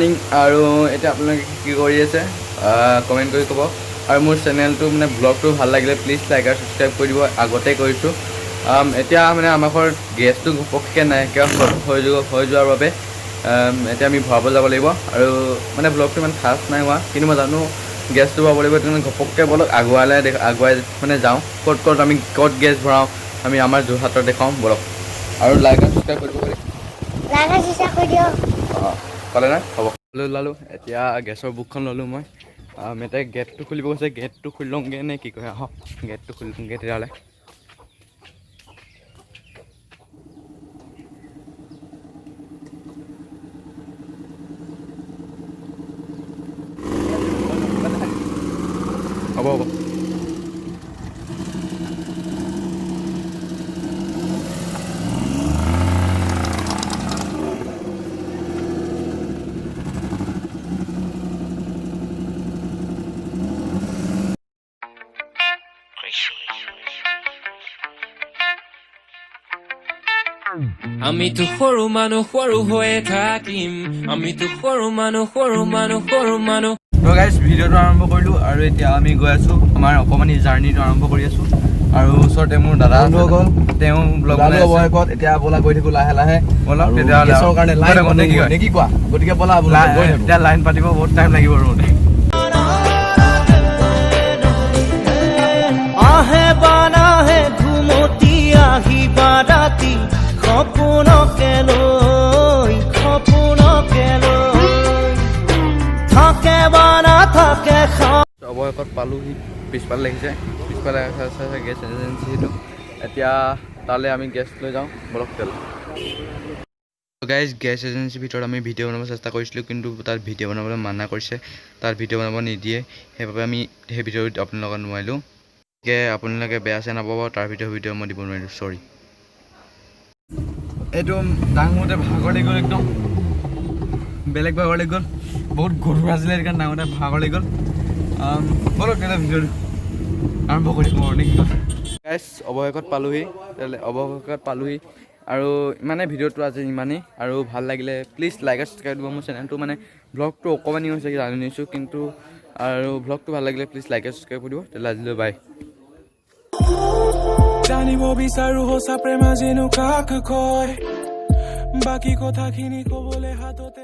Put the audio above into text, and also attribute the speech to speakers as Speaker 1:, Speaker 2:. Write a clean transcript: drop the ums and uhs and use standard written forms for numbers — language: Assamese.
Speaker 1: মৰ্নিং আৰু এতিয়া আপোনালোকে কি কৰি আছে কমেণ্ট কৰি ক'ব আৰু মোৰ চেনেলটো মানে ব্লগটো ভাল লাগিলে প্লিজ লাইক আৰু ছাবস্ক্ৰাইব কৰি দিব আগতে কৰিছোঁ এতিয়া মানে আমাৰ ঘৰত গেছটো ঘপককৈ নাই কিয় হৈ যোৱাৰ বাবে এতিয়া আমি ভৰাব যাব লাগিব আৰু মানে ব্লগটো ইমান খাছ নাই হোৱা কিন্তু মই জানো গেছটো ভৰাব লাগিব তেনে ঘপককৈ বলক আগুৱাই মানে যাওঁ ক'ত আমি গেছ ভৰাওঁ আমি আমাৰ যোৰহাটত দেখাওঁ বলক আৰু লাইক আৰু ছাবস্ক্ৰাইব কৰিব অঁ ক'লে নাই হ'ব ওলালোঁ এতিয়া গেছৰ বুকখন ল'লোঁ মই এতিয়া গেটটো খুলিব কৈছে গেটটো খুলি লওঁগৈ নে কি কয় আহক গেটটো খুলি লওঁগৈ তেতিয়াহ'লে হ'ব
Speaker 2: আমিতো সৰু মানুহ সৰু হৈয়ে থাকিম আমিতো সৰু মানুহ
Speaker 1: তো গাইজ ভিডিঅ'টো আৰম্ভ কৰিলোঁ আৰু এতিয়া আমি গৈ আছোঁ আমাৰ অকণমানি জাৰ্ণিটো আৰম্ভ কৰি আছোঁ আৰু ওচৰতে মোৰ দাদা গ'ল তেওঁ ব্লগ অৱশেষত এতিয়া ব'লা গৈ থাকোঁ লাহে ব'লক তেতিয়াহ'লে গেছৰ কাৰণে লাইন নেকি কোৱা গতিকে ব'লা এতিয়া লাইন পাতিব বহুত টাইম লাগিব ৰোতে
Speaker 3: আহে বানা হে ঘুমতি আহিবা ৰাতি সপোনকে লৈ থাকে বানা থাকে
Speaker 1: অৱশেষত পালোহি পিছফালে লাগিছে পিছফালে আছে গেছ এজেঞ্চি সেইটো এতিয়া তালৈ আমি গেছ লৈ যাওঁ বলক তেল গাইজ গেছ এজেঞ্চিৰ ভিতৰত আমি ভিডিঅ' বনাব চেষ্টা কৰিছিলোঁ কিন্তু তাত ভিডিঅ' বনাবলৈ মানা কৰিছে তাত ভিডিঅ' বনাব নিদিয়ে সেইবাবে আমি সেই ভিডিঅ'টো আপোনালোকক নোৱাৰিলোঁ গতিকে আপোনালোকে বেয়া চেয়া নাপাব তাৰ ভিডিঅ' মই দিব নোৱাৰিলোঁ চৰি এইটো ডাঙৰতে ভাগৰ লাগি গ'ল একদম বেলেগ ভাগৰ লাগি গ'ল বহুত গধুৰ আছিলে সেইকাৰণে ডাঙৰতে ভাগৰ লাগি গ'ল বলক তেনে ভিডিঅ'টো আৰম্ভ কৰি মৰ্ণিং গাইজ অৱশেষত পালোহি আৰু ইমানে ভিডিঅ'টো আজি ইমানেই আৰু ভাল লাগিলে প্লিজ লাইক আৰু ছাবস্ক্ৰাইব দিব মোৰ চেনেলটো মানে ব্লগটো অকণমানি হৈছে জানিছোঁ কিন্তু আৰু ব্লগটো ভাল লাগিলে প্লিজ লাইক আৰু ছাবস্ক্ৰাইব কৰি দিব তেতিয়াহ'লে আজিলৈ বাই
Speaker 2: জানিব বিচাৰো সঁচা প্ৰেম যেনো কাক কয় বাকী কথাখিনি ক'বলৈ হাততে